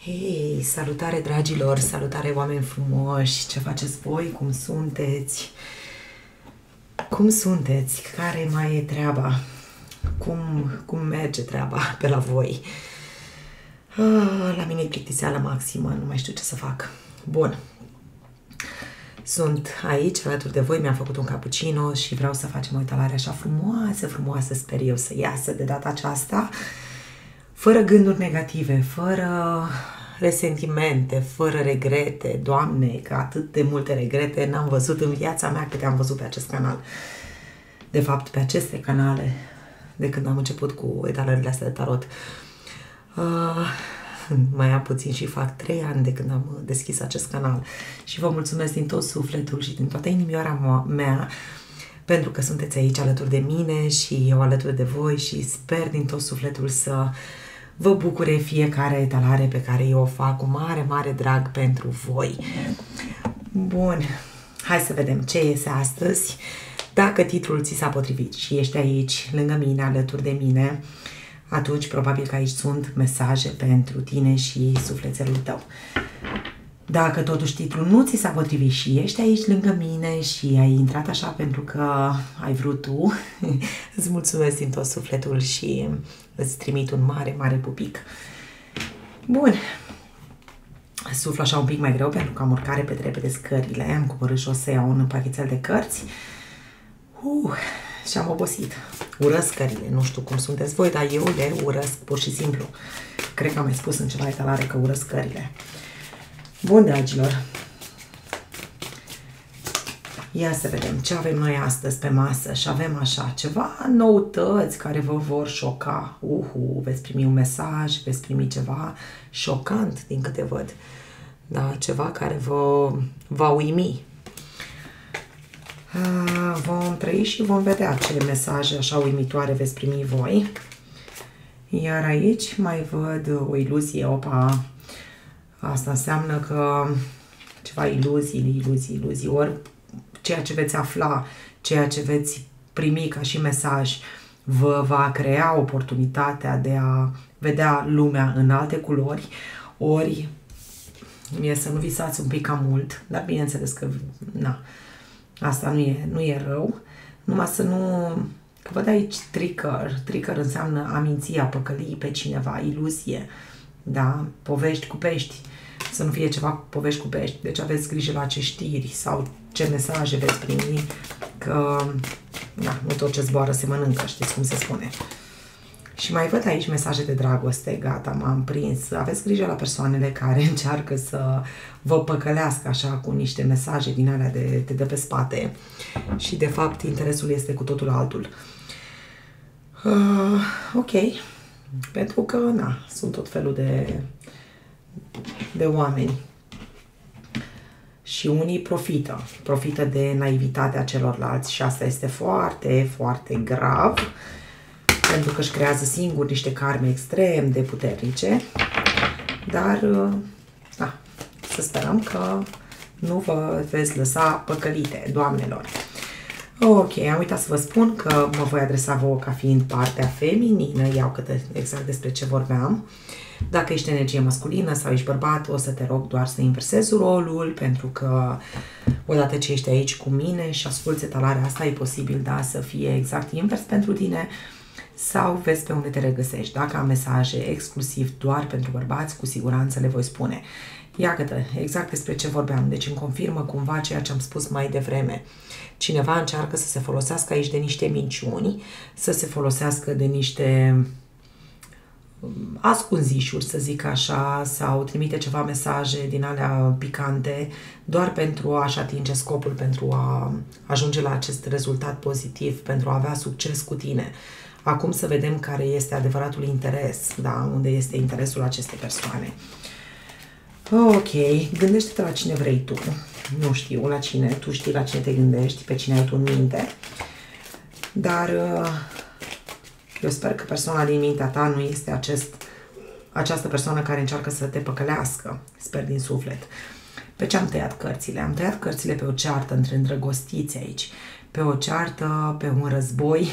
Hei, salutare dragilor, salutare oameni frumoși, ce faceți voi, cum sunteți? Cum sunteți? Care mai e treaba? Cum merge treaba pe la voi? La mine e plictiseală maximă, nu mai știu ce să fac. Bun, sunt aici alături de voi, mi-am făcut un cappuccino și vreau să facem o etalare așa frumoasă, sper eu să iasă de data aceasta, fără gânduri negative, fără resentimente, fără regrete. Doamne, că atât de multe regrete n-am văzut în viața mea câte am văzut pe acest canal. De fapt, pe aceste canale, de când am început cu etalările astea de tarot. Mai am puțin și fac 3 ani de când am deschis acest canal. Și vă mulțumesc din tot sufletul și din toată inimioara mea pentru că sunteți aici alături de mine și eu alături de voi și sper din tot sufletul să vă bucure fiecare etalare pe care eu o fac cu mare drag pentru voi. Bun, hai să vedem ce iese astăzi. Dacă titlul ți s-a potrivit și ești aici lângă mine, alături de mine, atunci probabil că aici sunt mesaje pentru tine și sufletelul tău. Dacă totuși titlul nu ți s-a potrivit și ești aici lângă mine și ai intrat așa pentru că ai vrut tu, îți mulțumesc din tot sufletul și îți trimit un mare pupic. Bun. Suflu așa un pic mai greu pentru că am urcat repede scările, am coborât jos să iau un pachetel de cărți. Și am obosit. Urăsc scările, nu știu cum sunteți voi, dar eu le urăsc pur și simplu. Cred că am mai spus în ceva etalare că urăsc scările. Bun, dragilor, ia să vedem ce avem noi astăzi pe masă și avem așa ceva noutăți care vă vor șoca. Veți primi un mesaj, veți primi ceva șocant din câte văd. Da, ceva care vă va uimi. Vom trăi și vom vedea ce mesaje așa uimitoare veți primi voi. Iar aici mai văd o iluzie, opa. Asta înseamnă că ceva iluzii, ori ceea ce veți afla, ceea ce veți primi ca și mesaj, vă va crea oportunitatea de a vedea lumea în alte culori, ori mie să nu visați un pic cam mult, dar bineînțeles că, na, asta nu e rău, numai să nu... Că văd aici trigger înseamnă a minți, a păcăli pe cineva, iluzie, da, povești cu pești, să nu fie ceva cu povești cu pești, deci aveți grijă la ce știri sau ce mesaje veți primi, că na, nu tot ce zboară se mănâncă, știți cum se spune. Și mai văd aici mesaje de dragoste, gata, m-am prins. Aveți grijă la persoanele care încearcă să vă păcălească așa cu niște mesaje din alea de te dă pe spate și de fapt interesul este cu totul altul. Ok, pentru că, na, sunt tot felul de oameni și unii profită de naivitatea celorlalți și asta este foarte grav, pentru că își creează singuri niște karme extrem de puternice, dar da, să sperăm că nu vă veți lăsa păcălite, doamnelor. Ok, am uitat să vă spun că mă voi adresa vouă ca fiind partea feminină, iau exact despre ce vorbeam. Dacă ești energie masculină sau ești bărbat, o să te rog doar să inversezi rolul, pentru că odată ce ești aici cu mine și asculți etalarea asta, e posibil, da, să fie exact invers pentru tine sau vezi pe unde te regăsești. Dacă am mesaje exclusiv doar pentru bărbați, cu siguranță le voi spune. Iată, exact despre ce vorbeam, deci îmi confirmă cumva ceea ce am spus mai devreme. Cineva încearcă să se folosească aici de niște minciuni, să se folosească de niște ascunzișuri, să zic așa, sau trimite ceva mesaje din alea picante, doar pentru a-și atinge scopul, pentru a ajunge la acest rezultat pozitiv, pentru a avea succes cu tine. Acum să vedem care este adevăratul interes, da, unde este interesul acestei persoane. Ok, gândește-te la cine vrei tu. Nu știu la cine, tu știi la cine te gândești, pe cine ai tu în minte, dar eu sper că persoana din mintea ta nu este această persoană care încearcă să te păcălească, sper din suflet. Pe ce am tăiat cărțile? Am tăiat cărțile pe o ceartă între îndrăgostiți aici, pe o ceartă, pe un război.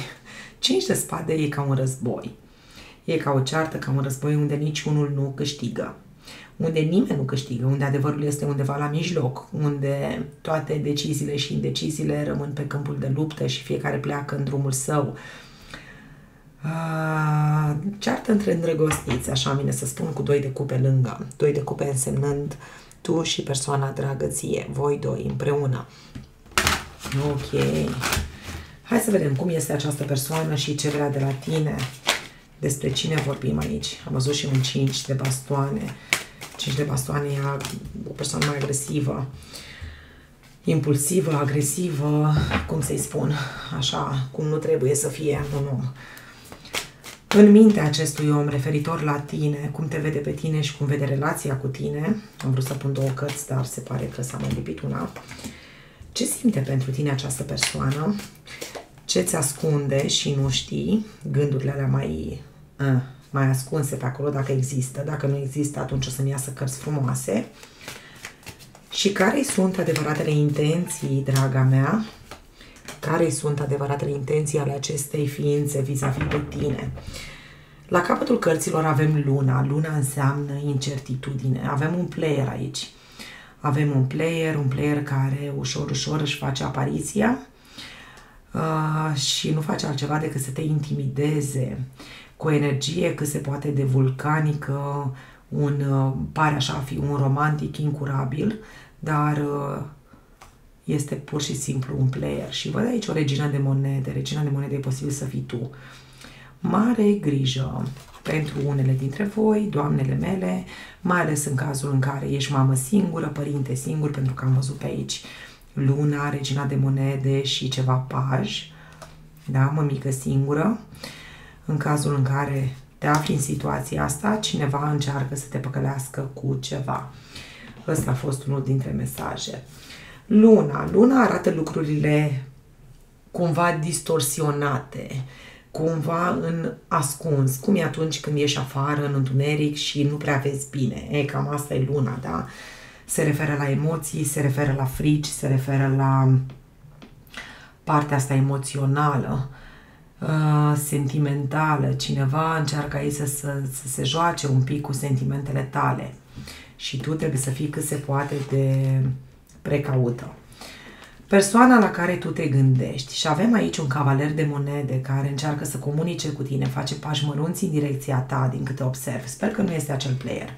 5 de spade e ca un război. E ca o ceartă, ca un război unde niciunul nu câștigă. unde nimeni nu câștigă, unde adevărul este undeva la mijloc, unde toate deciziile și indeciziile rămân pe câmpul de luptă și fiecare pleacă în drumul său. Ceartă între îndrăgostiți, așa îmi vine să spun, cu 2 de cupe lângă. 2 de cupe însemnând tu și persoana dragă ție, voi doi împreună. Ok. Hai să vedem cum este această persoană și ce vrea de la tine. Despre cine vorbim aici? Am văzut și un 5 de bastoane. 5 de bastoane e o persoană mai agresivă, impulsivă, agresivă, cum să-i spun, așa, cum nu trebuie să fie un om. În mintea acestui om, referitor la tine, cum te vede pe tine și cum vede relația cu tine, am vrut să pun 2 cărți, dar se pare că s-a mai lipit una. Ce simte pentru tine această persoană? Ce ți ascunde și nu știi? Gândurile alea mai ascunse pe acolo, dacă există. Dacă nu există, atunci o să-mi iasă cărți frumoase. Și care sunt adevăratele intenții, draga mea? Care sunt adevăratele intenții ale acestei ființe vis-a-vis de tine? La capătul cărților avem luna. Luna înseamnă incertitudine. Avem un player aici. Avem un player care ușor, ușor își face apariția și nu face altceva decât să te intimideze cu o energie cât se poate de vulcanică, pare așa a fi un romantic incurabil, dar este pur și simplu un player. Și văd aici o regină de monede. Regina de monede e posibil să fii tu. Mare grijă pentru unele dintre voi, doamnele mele, mai ales în cazul în care ești mamă singură, părinte singur, pentru că am văzut pe aici luna, regina de monede și ceva paj, da, mămică singură. În cazul în care te afli în situația asta, cineva încearcă să te păcălească cu ceva. Ăsta a fost unul dintre mesaje. Luna arată lucrurile cumva distorsionate, cumva în ascuns, cum e atunci când ieși afară în întuneric și nu prea vezi bine. Cam asta e luna, da? Se referă la emoții, se referă la frici, se referă la partea asta emoțională, sentimentală. Cineva încearcă aici să se joace un pic cu sentimentele tale și tu trebuie să fii cât se poate de precaută. Persoana la care tu te gândești, și avem aici un cavaler de monede care încearcă să comunice cu tine, face pași mărunți în direcția ta, din câte observ. Sper că nu este acel player.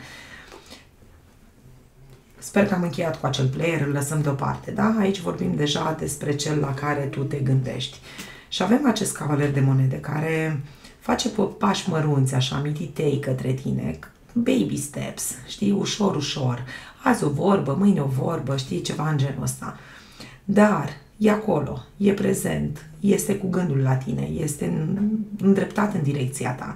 Sper că am încheiat cu acel player, îl lăsăm deoparte, da? Aici vorbim deja despre cel la care tu te gândești. Și avem acest cavaler de monede care face pași mărunți, așa, mititei către tine, baby steps, știi, ușor, ușor. Azi o vorbă, mâine o vorbă, știi, ceva în genul ăsta. Dar e acolo, e prezent, este cu gândul la tine, este îndreptat în direcția ta.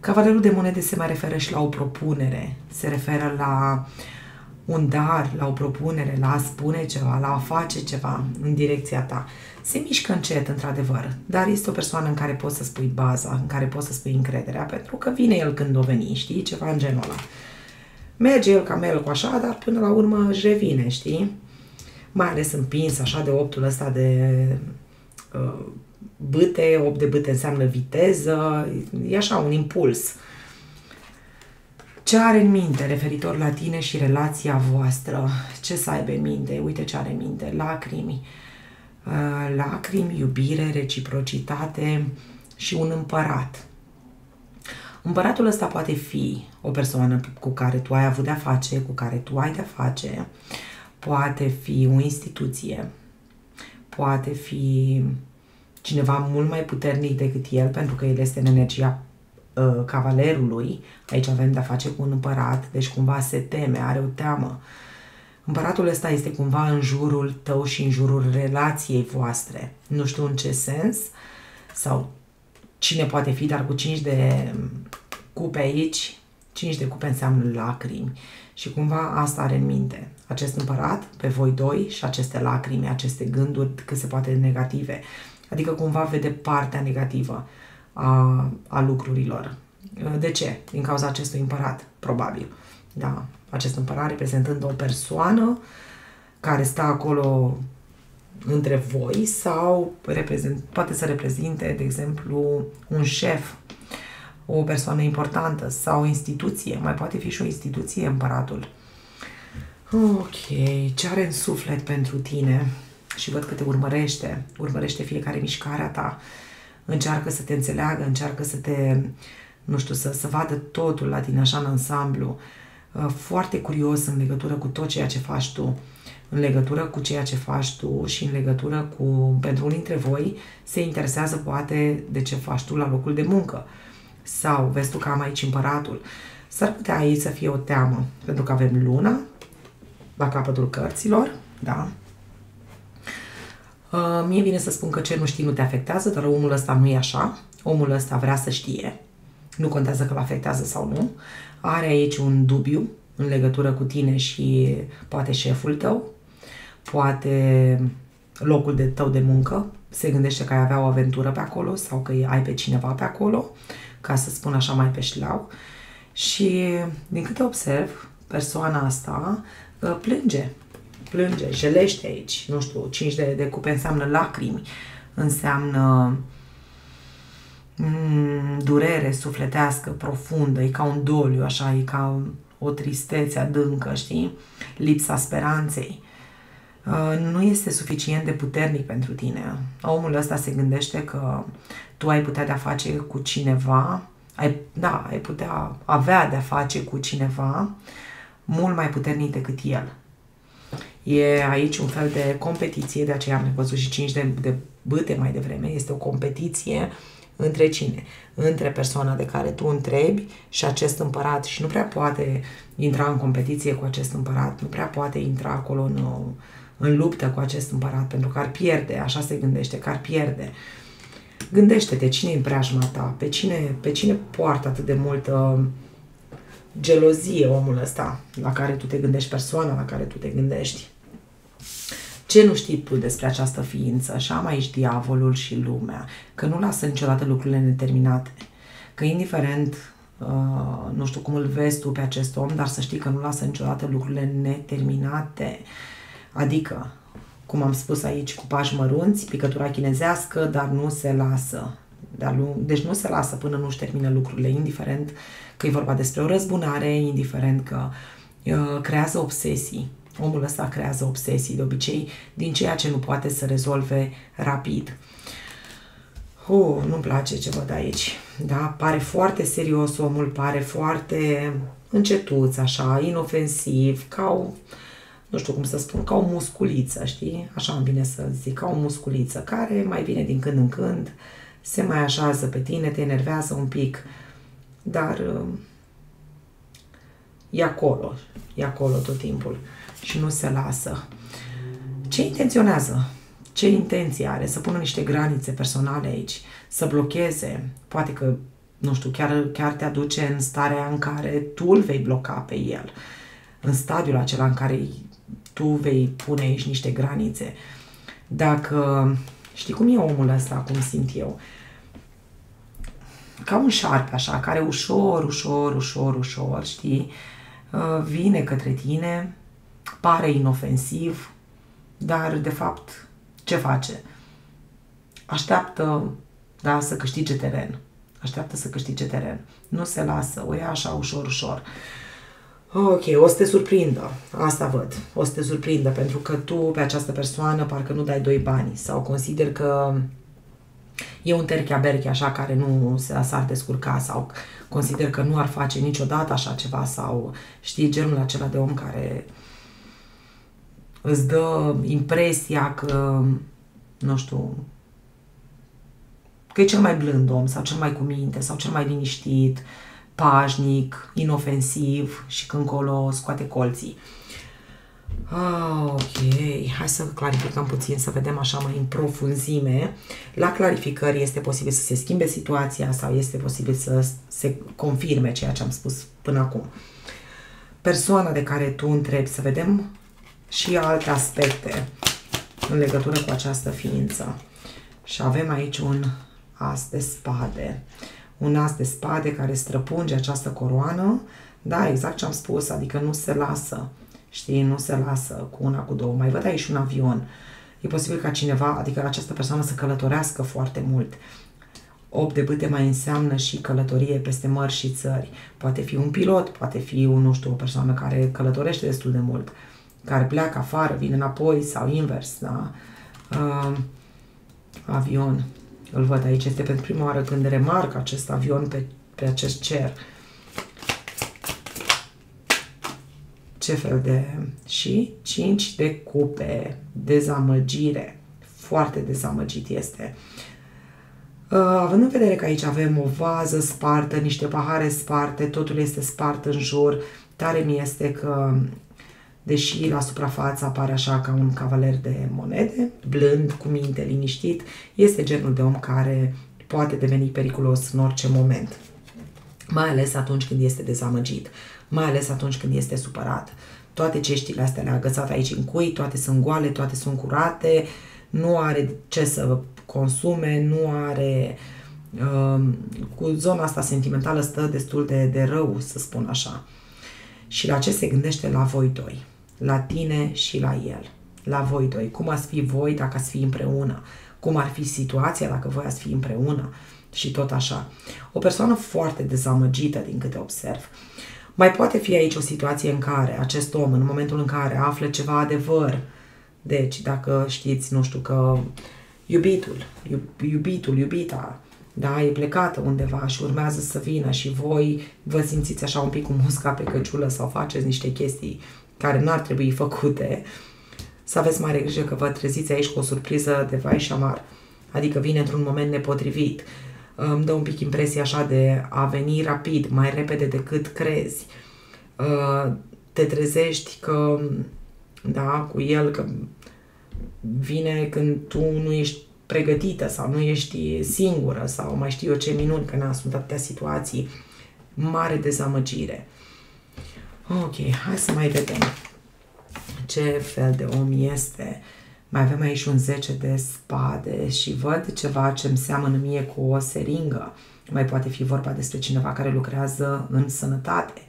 Cavalerul de monede se mai referă și la o propunere, se referă la un dar, la o propunere, la a spune ceva, la a face ceva în direcția ta. Se mișcă încet, într-adevăr, dar este o persoană în care poți să spui baza, în care poți să spui încrederea, pentru că vine el când o veni, știi, ceva în genul ăla. Merge el ca melc așa, dar până la urmă își revine, știi? Mai ales împins așa de 8-ul ăsta de bâte, 8 de bâte înseamnă viteză, e așa un impuls. Ce are în minte referitor la tine și relația voastră? Ce să aibă în minte? Uite ce are în minte. Lacrimi. Lacrimi, iubire, reciprocitate și un împărat. Împăratul ăsta poate fi o persoană cu care tu ai avut de-a face, cu care tu ai de-a face, poate fi o instituție, poate fi cineva mult mai puternic decât el, pentru că el este în energia cavalerului. Aici avem de-a face cu un împărat, deci cumva se teme, are o teamă. Împăratul ăsta este cumva în jurul tău și în jurul relației voastre. Nu știu în ce sens sau cine poate fi, dar cu 5 de cupe aici, 5 de cupe înseamnă lacrimi. Și cumva asta are în minte acest împărat pe voi doi și aceste lacrimi, aceste gânduri cât se poate de negative. Adică cumva vede partea negativă a lucrurilor. De ce? Din cauza acestui împărat, probabil. Da, acest împărat reprezentând o persoană care stă acolo între voi sau poate să reprezinte, de exemplu, un șef, o persoană importantă sau o instituție. Mai poate fi și o instituție împăratul. Ok, ce are în suflet pentru tine? Și văd că te urmărește. Urmărește fiecare mișcare a ta. Încearcă să te înțeleagă, încearcă să te, nu știu, să vadă totul la tine așa în ansamblu. Foarte curios în legătură cu tot ceea ce faci tu. În legătură cu ceea ce faci tu și în legătură cu, pentru unii dintre voi, se interesează poate de ce faci tu la locul de muncă. Sau vezi tu că am aici împăratul. S-ar putea aici să fie o teamă, pentru că avem luna la capătul cărților, da? Mie vine să spun că ce nu știi nu te afectează, dar omul ăsta nu e așa. Omul ăsta vrea să știe. Nu contează că îl afectează sau nu. Are aici un dubiu în legătură cu tine și poate șeful tău, poate locul tău de muncă. Se gândește că ai avea o aventură pe acolo sau că ai pe cineva pe acolo, ca să spun așa mai pe șleau. Și din câte observ, persoana asta plânge, jelește aici, nu știu, 5 de cupe înseamnă lacrimi, înseamnă durere sufletească, profundă, e ca un doliu, așa, e ca o tristețe adâncă, știi? Lipsa speranței. Nu este suficient de puternic pentru tine. Omul ăsta se gândește că tu ai putea de-a face cu cineva, ai putea avea de-a face cu cineva mult mai puternic decât el. E aici un fel de competiție, de aceea am văzut și 5 de bâte mai devreme. Este o competiție între cine? Între persoana de care tu întrebi și acest împărat. Și nu prea poate intra în competiție cu acest împărat, nu prea poate intra acolo în luptă cu acest împărat, pentru că ar pierde, așa se gândește, că ar pierde. Gândește-te, cine e în preajma ta? Pe cine poartă atât de multă gelozie omul ăsta la care tu te gândești, persoana la care tu te gândești? Ce nu știi tu despre această ființă? Și am aici diavolul și lumea, că nu lasă niciodată lucrurile neterminate, că indiferent, nu știu cum îl vezi tu pe acest om, dar să știi că nu lasă niciodată lucrurile neterminate. Adică, cum am spus aici, cu pași mărunți, picătura chinezească, dar nu se lasă. Deci nu se lasă până nu-și termină lucrurile, indiferent că e vorba despre o răzbunare, indiferent că creează obsesii. Omul ăsta creează obsesii, de obicei, din ceea ce nu poate să rezolve rapid. Nu-mi place ce văd aici. Da? Pare foarte serios omul, pare foarte încetuț, așa, inofensiv, nu știu cum să spun, ca o musculiță, știi? Așa îmi vine să zic, ca o musculiță, care mai vine din când în când, se mai așează pe tine, te enervează un pic, dar e acolo tot timpul și nu se lasă. Ce intenționează? Ce intenție are? Să pună niște granițe personale aici, să blocheze, poate că, nu știu, chiar te aduce în starea în care tu îl vei bloca pe el, în stadiul acela în care tu vei pune aici niște granițe. Dacă știi cum e omul ăsta, cum simt eu, ca un șarpe așa, care ușor, știi, vine către tine, pare inofensiv, dar de fapt ce face? Așteaptă, da, să câștige teren. Așteaptă să câștige teren. Nu se lasă, o ia așa ușor. Ok, o să te surprindă, asta văd, o să te surprindă, pentru că tu pe această persoană parcă nu dai doi bani sau consider că e un terchea-berchea așa care nu s-ar descurca sau consider că nu ar face niciodată așa ceva sau știi, genul acela de om care îți dă impresia că, nu știu, că e cel mai blând om sau cel mai cu minte sau cel mai liniștit, pașnic, inofensiv și când colo scoate colții. Ok, hai să clarificăm puțin, să vedem așa mai în profunzime. La clarificări este posibil să se schimbe situația sau este posibil să se confirme ceea ce am spus până acum. Persoana de care tu întrebi, să vedem și alte aspecte în legătură cu această ființă. Și avem aici un as de spade. Un as de spade care străpunge această coroană. Da, exact ce am spus, adică nu se lasă. Știi, nu se lasă cu una, cu două. Mai văd aici un avion. E posibil ca cineva, adică această persoană să călătorească foarte mult. 8 de bâte mai înseamnă și călătorie peste mări și țări. Poate fi un pilot, poate fi, nu știu, o persoană care călătorește destul de mult, care pleacă afară, vine înapoi sau invers, da? Avion. Îl văd aici, este pentru prima oară când remarc acest avion pe acest cer. Ce fel de... Și 5 de cupe. Dezamăgire. Foarte dezamăgit este. Având în vedere că aici avem o vază spartă, niște pahare sparte, totul este spart în jur, tare mi este că, deși la suprafață apare așa ca un cavaler de monede, blând, cu minte, liniștit, este genul de om care poate deveni periculos în orice moment. Mai ales atunci când este dezamăgit, mai ales atunci când este supărat. Toate ceștile astea le-a agățat aici în cui, toate sunt goale, toate sunt curate, nu are ce să consume, nu are... cu zona asta sentimentală stă destul de rău, să spun așa. Și la ce se gândește? La voi doi. La tine și la el. La voi doi. Cum ați fi voi dacă ați fi împreună? Cum ar fi situația dacă voi ați fi împreună? Și tot așa. O persoană foarte dezamăgită, din câte observ. Mai poate fi aici o situație în care acest om, în momentul în care află ceva adevăr, deci dacă știți, nu știu, că iubita, da, e plecată undeva și urmează să vină și voi vă simțiți așa un pic cu musca pe căciulă sau faceți niște chestii care n-ar trebui făcute, să aveți mare grijă că vă treziți aici cu o surpriză de vai și amar. Adică vine într-un moment nepotrivit. Îmi dă un pic impresia așa de a veni rapid, mai repede decât crezi. Te trezești că, da, cu el, că vine când tu nu ești pregătită sau nu ești singură sau mai știu eu ce minuni, că sunt atâtea situații. Mare dezamăgire. Ok, hai să mai vedem ce fel de om este. Mai avem aici un 10 de spade și văd ceva ce îmi seamănă mie cu o seringă. Mai poate fi vorba despre cineva care lucrează în sănătate.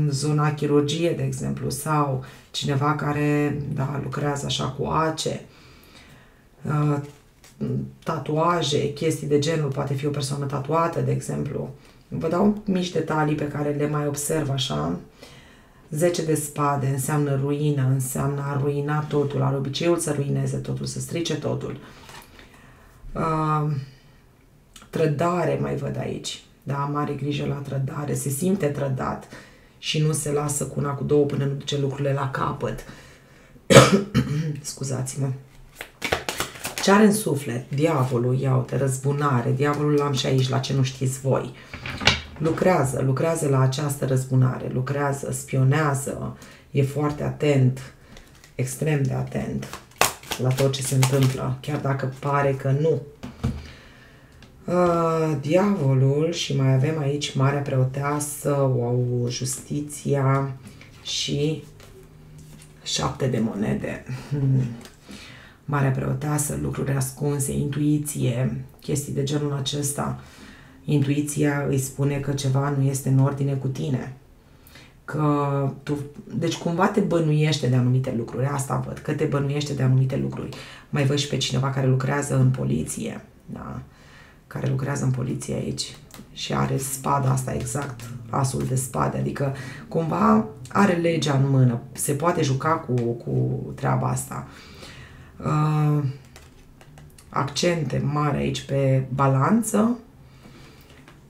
Zona chirurgie, de exemplu, sau cineva care, da, lucrează așa cu ace, tatuaje, chestii de genul, poate fi o persoană tatuată, de exemplu. Vă dau mici detalii pe care le mai observ așa. 10 de spade înseamnă ruină, înseamnă a ruina totul, are obiceiul să ruineze totul, să strice totul. Trădare mai văd aici, da, mare grijă la trădare, se simte trădat și nu se lasă cu una cu două până nu duce lucrurile la capăt. Scuzați-mă. Ce are în suflet? Diavolul, ia uite, răzbunare, diavolul l-am și aici, la ce nu știți voi. Lucrează la această răzbunare, lucrează, spionează, e foarte atent, extrem de atent la tot ce se întâmplă, chiar dacă pare că nu. Diavolul și mai avem aici Marea Preoteasă, Justiția și 7 de monede. Marea Preoteasă, lucruri ascunse, intuiție, chestii de genul acesta. Intuiția îi spune că ceva nu este în ordine cu tine. Că tu, deci cumva te bănuiește de anumite lucruri. Asta văd, că te bănuiește de anumite lucruri. Mai văd și pe cineva care lucrează în poliție. Da? Care lucrează în poliție aici. Și are spada asta exact, asul de spade. Adică cumva are legea în mână. Se poate juca cu treaba asta. Accente mari aici pe balanță,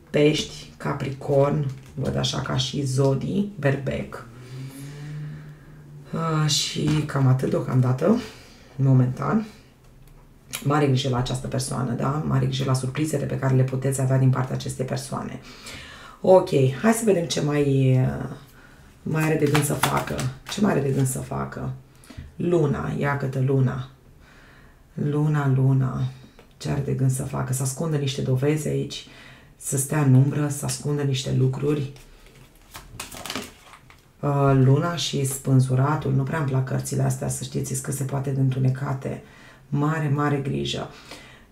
pești, capricorn, văd așa ca și zodii, berbec. Și cam atât deocamdată, momentan. Mare grijă la această persoană, da? Mare grijă la surprizele pe care le puteți avea din partea acestei persoane. Ok, hai să vedem ce mai are de gând să facă. Ce mai are de gând să facă? Luna, iată Luna. Luna. Ce are de gând să facă? Să ascundă niște dovezi aici, să stea în umbră, să ascundă niște lucruri. Luna și spânzuratul, nu prea îmi plac cărțile astea, să știți că se poate de întunecate. Mare grijă.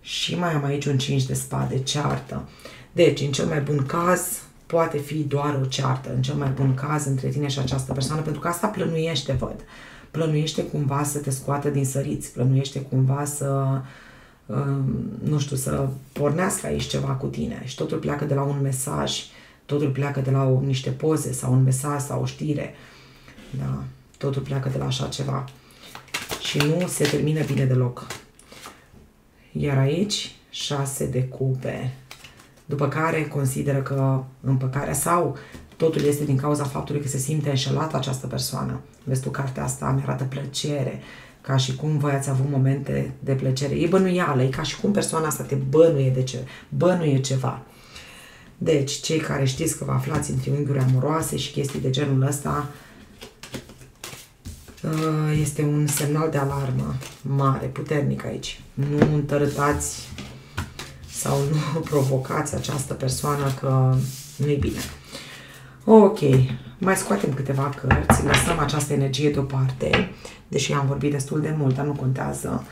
Și mai am aici un 5 de spade, ceartă. Deci, în cel mai bun caz, poate fi doar o ceartă, în cel mai bun caz între tine și această persoană, pentru că asta plănuiește, văd. Plănuiește cumva să te scoată din săriți, plănuiește cumva să nu știu, să pornească aici ceva cu tine și totul pleacă de la un mesaj, totul pleacă de la niște poze sau un mesaj sau o știre, da, totul pleacă de la așa ceva și nu se termină bine deloc. Iar aici 6 de cupe, după care consideră că împăcarea sau totul este din cauza faptului că se simte înșelată această persoană. Vezi tu, cartea asta mi arată plăcere, ca și cum voi ați avut momente de plăcere. E bănuială, e ca și cum persoana asta te bănuie ceva. Deci, cei care știți că vă aflați în triunghiuri amoroase și chestii de genul ăsta, este un semnal de alarmă mare, puternic aici. Nu întărâtați sau nu provocați această persoană că nu-i bine. Ok, mai scoatem câteva cărți, lăsăm această energie deoparte, deși am vorbit destul de mult, dar nu contează.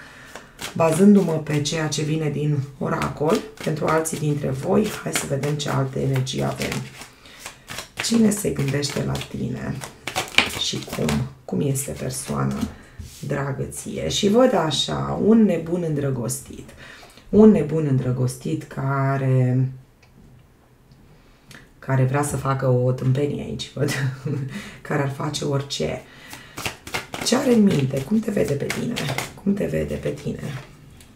Bazându-mă pe ceea ce vine din oracol, pentru alții dintre voi, hai să vedem ce alte energii avem. Cine se gândește la tine și cum este persoana dragă ție? Și văd așa, un nebun îndrăgostit. Un nebun îndrăgostit care vrea să facă o tâmpenie aici, văd, care ar face orice. Ce are în minte? Cum te vede pe tine? Cum te vede pe tine?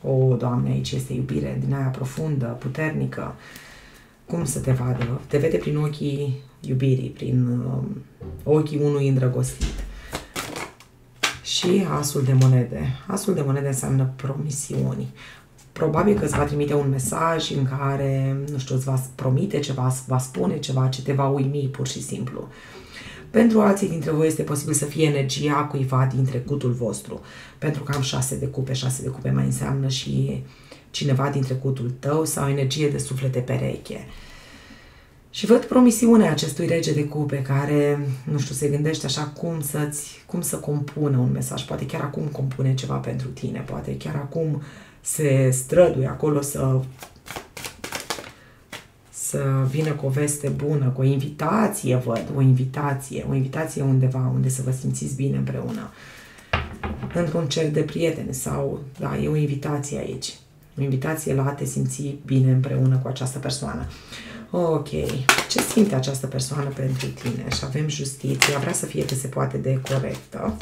O, Doamne, aici este iubire din aia profundă, puternică. Cum să te vadă? Te vede prin ochii iubirii, prin ochii unui îndrăgostit. Și asul de monede. Asul de monede înseamnă promisiuni. Probabil că îți va trimite un mesaj în care, nu știu, îți va promite ceva, îți va spune ceva ce te va uimi pur și simplu. Pentru alții dintre voi este posibil să fie energia cuiva din trecutul vostru. Pentru că am 6 de cupe, 6 de cupe mai înseamnă și cineva din trecutul tău sau energie de suflete pereche. Și văd promisiunea acestui rege de cupe care, nu știu, se gândește așa cum să compună un mesaj. Poate chiar acum compune ceva pentru tine, poate chiar acum se străduie acolo să vină cu o veste bună, cu o invitație, văd, o invitație undeva, unde să vă simțiți bine împreună. Într-un cer de prieteni sau, da, e o invitație aici. O invitație la a te simți bine împreună cu această persoană. Ok, ce simte această persoană pentru tine? Și avem justiția, vrea să fie cât se poate de corectă.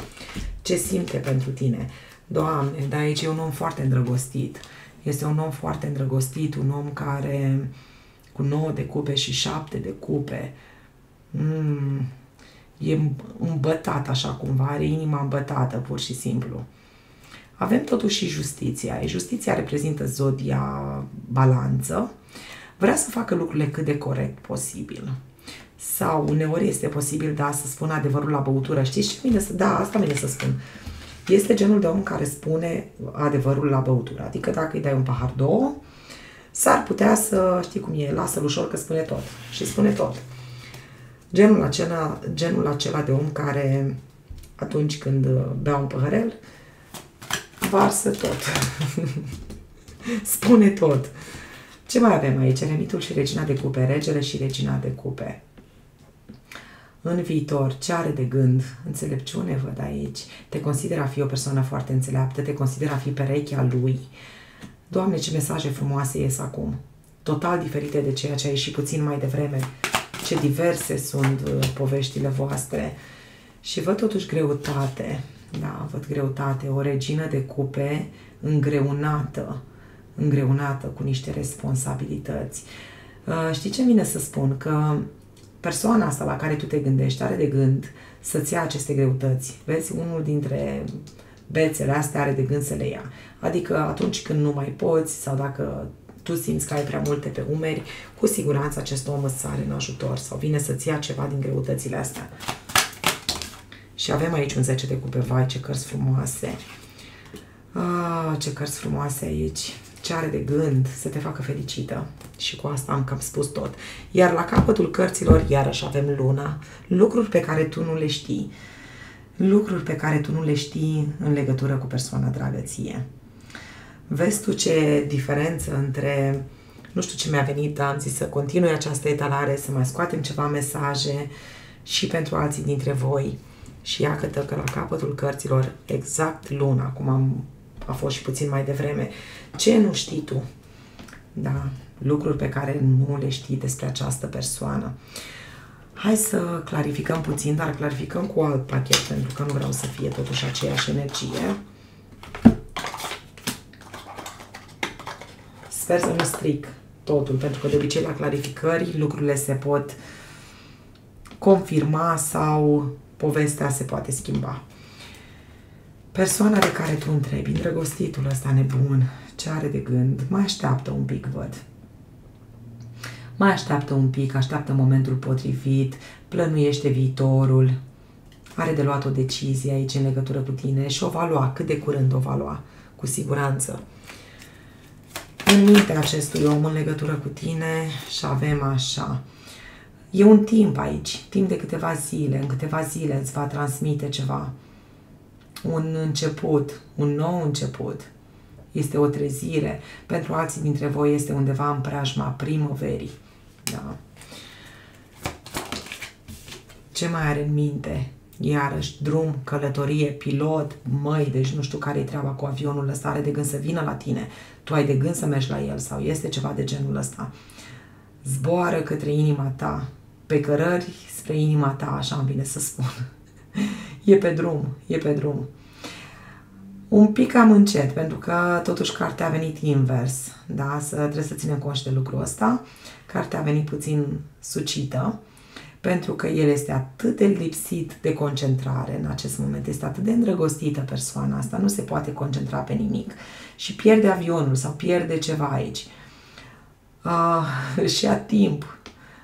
Ce simte pentru tine? Doamne, dar aici e un om foarte îndrăgostit. Este un om foarte îndrăgostit, un om care cu 9 de cupe și 7 de cupe e îmbătat așa cumva, are inima îmbătată pur și simplu. Avem totuși și justiția. Justiția reprezintă zodia balanță. Vrea să facă lucrurile cât de corect posibil. Sau uneori este posibil, da, să spună adevărul la băutură. Știți ce vine să... Da, asta vine să spun. Este genul de om care spune adevărul la băutură. Adică dacă îi dai un pahar 2, s-ar putea să, știi cum e, lasă-l ușor că spune tot. Și spune tot. Genul acela de om care atunci când bea un păhărel, varsă tot. Spune tot. Ce mai avem aici? Eremitul și regina de cupe, regele și regina de cupe. În viitor, ce are de gând? Înțelepciune văd aici. Te consideră a fi o persoană foarte înțeleaptă, te consideră a fi perechea lui. Doamne, ce mesaje frumoase ies acum. Total diferite de ceea ce a ieșit puțin mai devreme. Ce diverse sunt poveștile voastre. Și văd totuși greutate. Da, văd greutate. O regină de cupe îngreunată cu niște responsabilități. Știi ce vine să spun? Că persoana asta la care tu te gândești are de gând să-ți ia aceste greutăți. Vezi, unul dintre bețele astea are de gând să le ia. Adică atunci când nu mai poți sau dacă tu simți că ai prea multe pe umeri, cu siguranță acest om îți sare în ajutor sau vine să-ți ia ceva din greutățile astea. Și avem aici un 10 de cupe. Vai, ce cărți frumoase! Ce cărți frumoase aici! Ce are de gând să te facă fericită. Și cu asta am cam spus tot. Iar la capătul cărților, iarăși avem luna. Lucruri pe care tu nu le știi. Lucruri pe care tu nu le știi în legătură cu persoana dragă ție. Vezi tu ce diferență între... Nu știu ce mi-a venit, am zis să continui această etalare, să mai scoatem ceva mesaje și pentru alții dintre voi. Și iată că la capătul cărților, exact luna, cum a fost și puțin mai devreme. Ce nu știi tu? Da, lucruri pe care nu le știi despre această persoană. Hai să clarificăm puțin, dar clarificăm cu alt pachet, pentru că nu vreau să fie totuși aceeași energie. Sper să nu stric totul, pentru că de obicei la clarificări lucrurile se pot confirma sau povestea se poate schimba. Persoana de care tu întrebi, îndrăgostitul ăsta nebun, ce are de gând, mai așteaptă un pic, văd. Mai așteaptă un pic, așteaptă momentul potrivit, plănuiește viitorul, are de luat o decizie aici în legătură cu tine și o va lua, cât de curând o va lua, cu siguranță. În mintea acestui om în legătură cu tine și avem așa. E un timp aici, timp de câteva zile, în câteva zile îți va transmite ceva. Un început, un nou început. Este o trezire. Pentru alții dintre voi este undeva în preajma primăverii. Da. Ce mai are în minte? Iarăși, drum, călătorie, pilot, măi, deci nu știu care e treaba cu avionul ăsta, are de gând să vină la tine, tu ai de gând să mergi la el sau este ceva de genul ăsta. Zboară către inima ta, pe cărări spre inima ta, așa îmi vine să spun. E pe drum, e pe drum. Un pic cam încet, pentru că totuși cartea a venit invers, da? Trebuie să ținem cont și de lucrul ăsta. Cartea a venit puțin sucită, pentru că el este atât de lipsit de concentrare în acest moment, este atât de îndrăgostită persoana asta, nu se poate concentra pe nimic și pierde avionul sau pierde ceva aici. Își ia timp,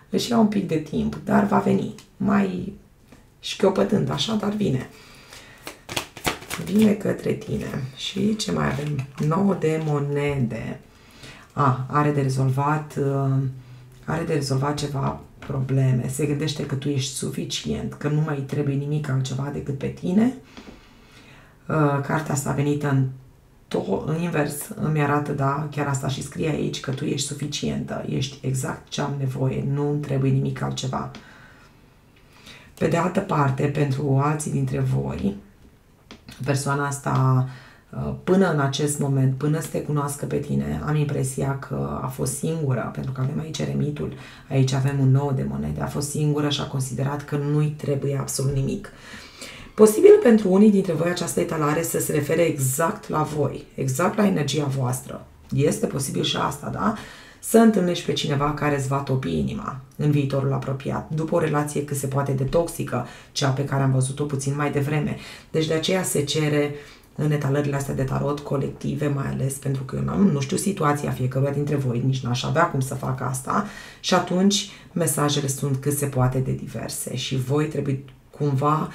își ia un pic de timp, dar va veni, mai șchiopătând așa, dar vine. Vine către tine. Și ce mai avem? 9 de monede. Are de rezolvat ceva probleme. Se gândește că tu ești suficient, că nu mai trebuie nimic altceva decât pe tine. Cartea asta a venit în invers, îmi arată, da, chiar asta și scrie aici, că tu ești suficientă, ești exact ce am nevoie, nu trebuie nimic altceva. Pe de altă parte, pentru alții dintre voi, persoana asta, până în acest moment, până să te cunoască pe tine, am impresia că a fost singură, pentru că avem aici eremitul, aici avem un 9 de monede, a fost singură și a considerat că nu-i trebuie absolut nimic. Posibil pentru unii dintre voi această etalare să se refere exact la voi, exact la energia voastră. Este posibil și asta, da? Să întâlnești pe cineva care îți va topi inima în viitorul apropiat, după o relație cât se poate de toxică, cea pe care am văzut-o puțin mai devreme. Deci de aceea se cere în etalările astea de tarot colective, mai ales pentru că eu nu știu situația fiecăruia dintre voi, nici n-aș avea cum să fac asta și atunci mesajele sunt cât se poate de diverse și voi trebuie cumva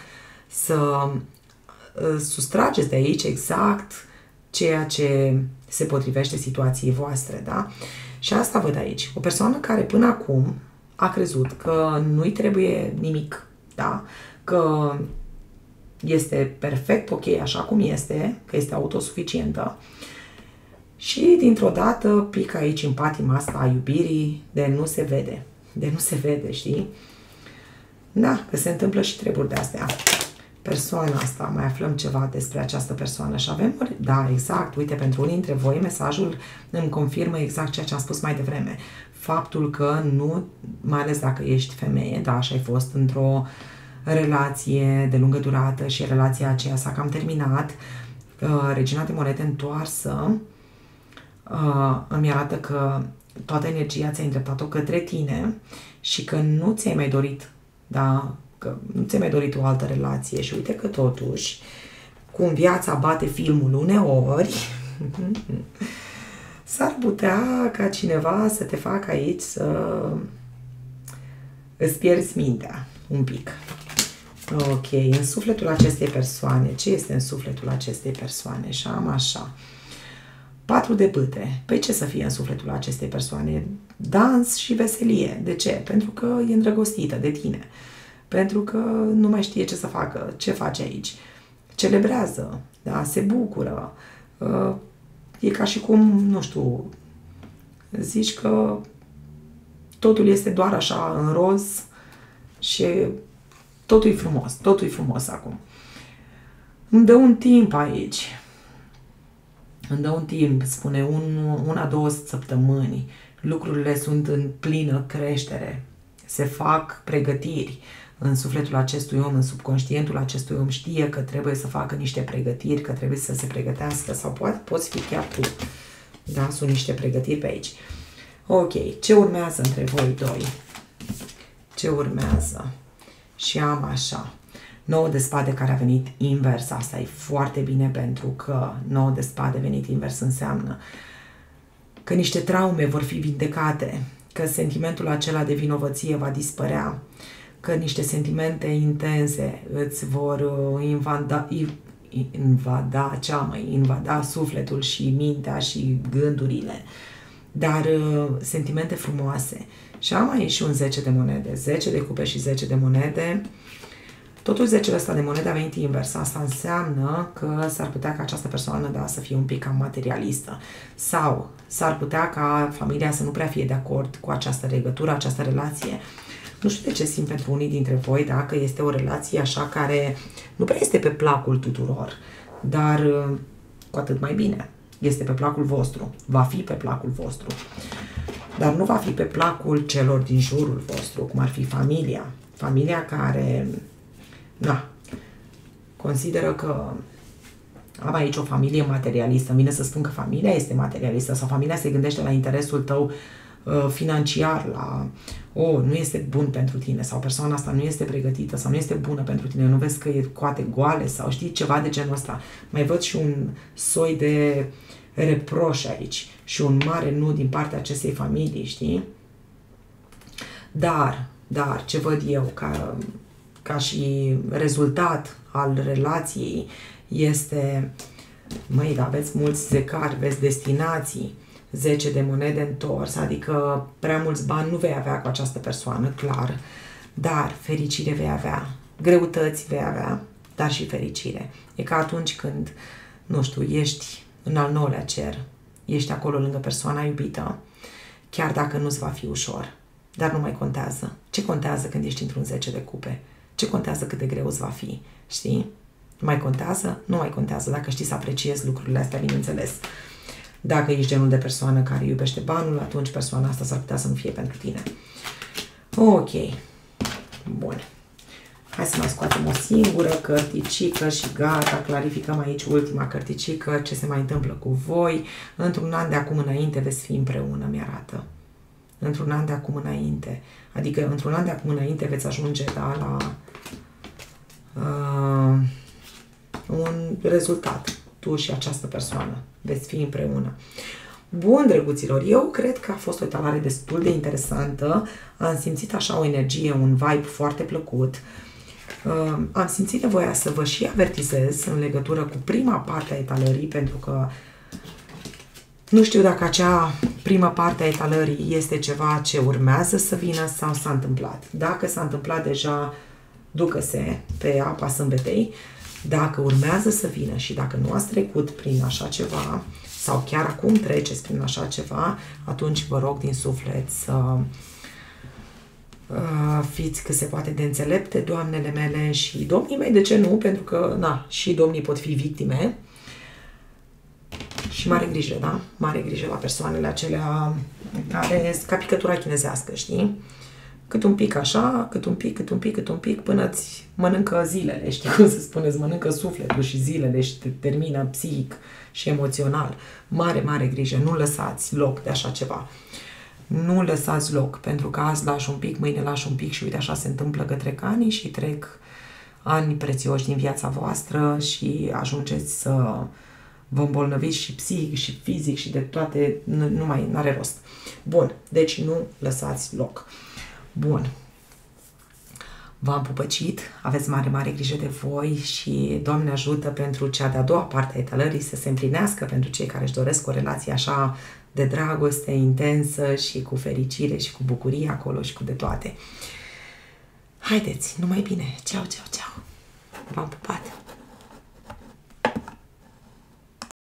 să sustrageți de aici exact ceea ce se potrivește situației voastre, da? Și asta văd aici. O persoană care până acum a crezut că nu-i trebuie nimic, da? Că este perfect ok așa cum este, că este autosuficientă și dintr-o dată pică aici în patima asta a iubirii de nu se vede. De nu se vede, știi? Da, că se întâmplă și treburi de astea. Persoana asta, mai aflăm ceva despre această persoană și avem, da, exact, uite, pentru unii dintre voi mesajul îmi confirmă exact ceea ce am spus mai devreme. Faptul că nu, mai ales dacă ești femeie, da, și ai fost într-o relație de lungă durată și relația aceea s-a cam terminat, regina de monede întoarsă îmi arată că toată energia ți-ai îndreptat-o către tine și că nu ți-ai mai dorit, da, că nu ți-ai mai dorit o altă relație și uite că totuși, cum viața bate filmul uneori, s-ar putea ca cineva să te facă aici să îți pierzi mintea un pic. Ok, în sufletul acestei persoane, ce este în sufletul acestei persoane? Și am așa. 4 de bâte. Păi ce să fie în sufletul acestei persoane? Dans și veselie. De ce? Pentru că e îndrăgostită de tine. Pentru că nu mai știe ce să facă. Ce face aici? Celebrează, da? Se bucură. E ca și cum, nu știu, zici că totul este doar așa în roz și totul e frumos acum. Îmi dă un timp aici. îmi dă un timp, spune una-două săptămâni, lucrurile sunt în plină creștere, se fac pregătiri în sufletul acestui om, în subconștientul acestui om, știe că trebuie să facă niște pregătiri, că trebuie să se pregătească sau poți fi chiar tu. Da, sunt niște pregătiri pe aici. Ok, ce urmează între voi doi? Ce urmează? Și am așa. 9 de spade care a venit invers, asta e foarte bine pentru că 9 de spade venit invers înseamnă că niște traume vor fi vindecate, că sentimentul acela de vinovăție va dispărea, că niște sentimente intense îți vor invada sufletul și mintea și gândurile, dar sentimente frumoase. Și am aici și un 10 de monede, 10 de cupe și 10 de monede. Totul 10 ăsta de monede a venit invers. Asta înseamnă că s-ar putea ca această persoană, da, să fie un pic cam materialistă. Sau s-ar putea ca familia să nu prea fie de acord cu această legătură, această relație. Nu știu de ce simt pentru unii dintre voi, da, că este o relație așa care nu prea este pe placul tuturor, dar cu atât mai bine. Este pe placul vostru. Va fi pe placul vostru. Dar nu va fi pe placul celor din jurul vostru, cum ar fi familia. Familia care, da, consideră că am aici o familie materialistă. Îmi vine să spun că familia este materialistă sau familia se gândește la interesul tău financiar, la nu este bun pentru tine sau persoana asta nu este pregătită sau nu este bună pentru tine, nu vezi că e coate goale sau știi, ceva de genul ăsta. Mai văd și un soi de reproș aici și un mare nu din partea acestei familii, știi? Dar, ce văd eu ca și rezultat al relației este, măi, da, aveți mulți zecari, vezi destinații, 10 de monede întors, adică prea mulți bani nu vei avea cu această persoană, clar, dar fericire vei avea, greutăți vei avea, dar și fericire. E ca atunci când, nu știu, ești în al 9-lea cer, ești acolo lângă persoana iubită, chiar dacă nu-ți va fi ușor, dar nu mai contează. Ce contează când ești într-un 10 de cupe? Ce contează cât de greu îți va fi? Știi? Mai contează? Nu mai contează. Dacă știi să apreciezi lucrurile astea, bineînțeles. Dacă ești genul de persoană care iubește banul, atunci persoana asta s-ar putea să nu fie pentru tine. Ok. Bun. Hai să mai scoatem o singură cărticică și gata, clarificăm aici ultima cărticică, ce se mai întâmplă cu voi. Într-un an de acum înainte veți fi împreună, mi-arată. Într-un an de acum înainte. Adică într-un an de acum înainte veți ajunge, da, la un rezultat. Tu și această persoană. Veți fi împreună. Bun, drăguților, eu cred că a fost o etalare destul de interesantă. Am simțit așa o energie, un vibe foarte plăcut. Am simțit nevoia să vă și avertizez în legătură cu prima parte a etalării, pentru că nu știu dacă acea prima parte a etalării este ceva ce urmează să vină sau s-a întâmplat. Dacă s-a întâmplat deja, ducă-se pe apa sâmbetei. Dacă urmează să vină și dacă nu ați trecut prin așa ceva sau chiar acum treceți prin așa ceva, atunci vă rog din suflet să fiți cât se poate de înțelepte, doamnele mele și domnii mei, de ce nu? Pentru că, na, și domnii pot fi victime. Și mare grijă, da? Mare grijă la persoanele acelea care sunt ca picătura chinezească, știi? Cât un pic așa, cât un pic, până îți mănâncă zilele, știi cum se spune, îți mănâncă sufletul și zilele și te termină psihic și emoțional. Mare, mare grijă, nu lăsați loc de așa ceva. Nu lăsați loc, pentru că azi lași un pic, mâine lași un pic și uite așa se întâmplă că trec ani și trec ani prețioși din viața voastră și ajungeți să vă îmbolnăviți și psihic și fizic și de toate, nu mai are rost. Bun, deci nu lăsați loc. Bun. V-am pupăcit, aveți mare, mare grijă de voi și Doamne ajută pentru cea de-a doua parte a etalării să se împlinească pentru cei care își doresc o relație așa de dragoste, intensă și cu fericire și cu bucurie acolo și cu de toate. Haideți, numai bine! Ceau, ceau, ceau! V-am pupat!